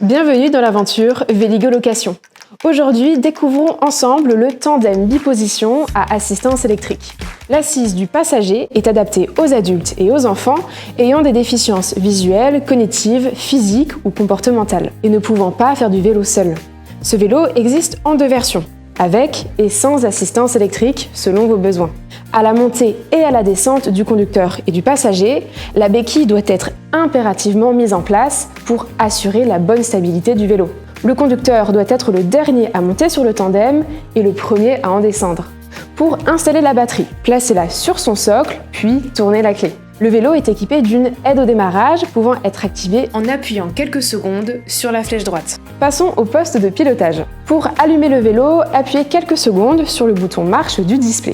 Bienvenue dans l'aventure Véligo Location. Aujourd'hui, découvrons ensemble le tandem biposition à assistance électrique. L'assise du passager est adaptée aux adultes et aux enfants ayant des déficiences visuelles, cognitives, physiques ou comportementales et ne pouvant pas faire du vélo seul. Ce vélo existe en deux versions, avec et sans assistance électrique selon vos besoins. À la montée et à la descente du conducteur et du passager, la béquille doit être impérativement mise en place pour assurer la bonne stabilité du vélo. Le conducteur doit être le dernier à monter sur le tandem et le premier à en descendre. Pour installer la batterie, placez-la sur son socle, puis tournez la clé. Le vélo est équipé d'une aide au démarrage pouvant être activée en appuyant quelques secondes sur la flèche droite. Passons au poste de pilotage. Pour allumer le vélo, appuyez quelques secondes sur le bouton marche du display.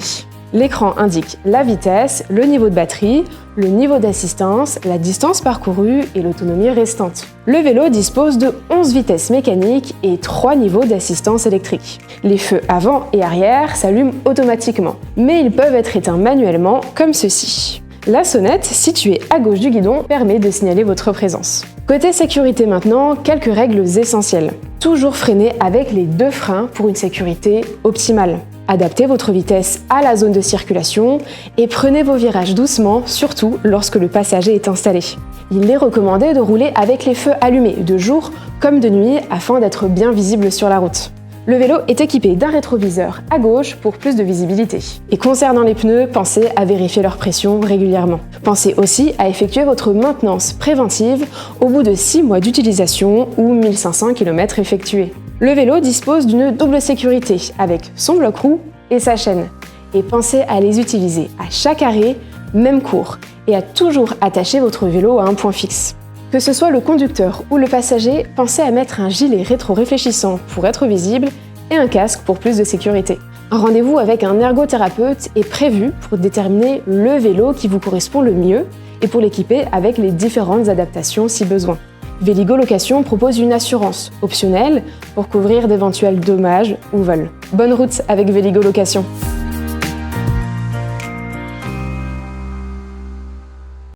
L'écran indique la vitesse, le niveau de batterie, le niveau d'assistance, la distance parcourue et l'autonomie restante. Le vélo dispose de 11 vitesses mécaniques et 3 niveaux d'assistance électrique. Les feux avant et arrière s'allument automatiquement, mais ils peuvent être éteints manuellement comme ceci. La sonnette, située à gauche du guidon, permet de signaler votre présence. Côté sécurité maintenant, quelques règles essentielles. Toujours freiner avec les deux freins pour une sécurité optimale. Adaptez votre vitesse à la zone de circulation et prenez vos virages doucement, surtout lorsque le passager est installé. Il est recommandé de rouler avec les feux allumés, de jour comme de nuit, afin d'être bien visible sur la route. Le vélo est équipé d'un rétroviseur à gauche pour plus de visibilité. Et concernant les pneus, pensez à vérifier leur pression régulièrement. Pensez aussi à effectuer votre maintenance préventive au bout de 6 mois d'utilisation ou 1500 km effectués. Le vélo dispose d'une double sécurité avec son bloc-roue et sa chaîne. Et pensez à les utiliser à chaque arrêt, même cours, et à toujours attacher votre vélo à un point fixe. Que ce soit le conducteur ou le passager, pensez à mettre un gilet rétro-réfléchissant pour être visible et un casque pour plus de sécurité. Un rendez-vous avec un ergothérapeute est prévu pour déterminer le vélo qui vous correspond le mieux et pour l'équiper avec les différentes adaptations si besoin. Véligo Location propose une assurance optionnelle pour couvrir d'éventuels dommages ou vols. Bonne route avec Véligo Location!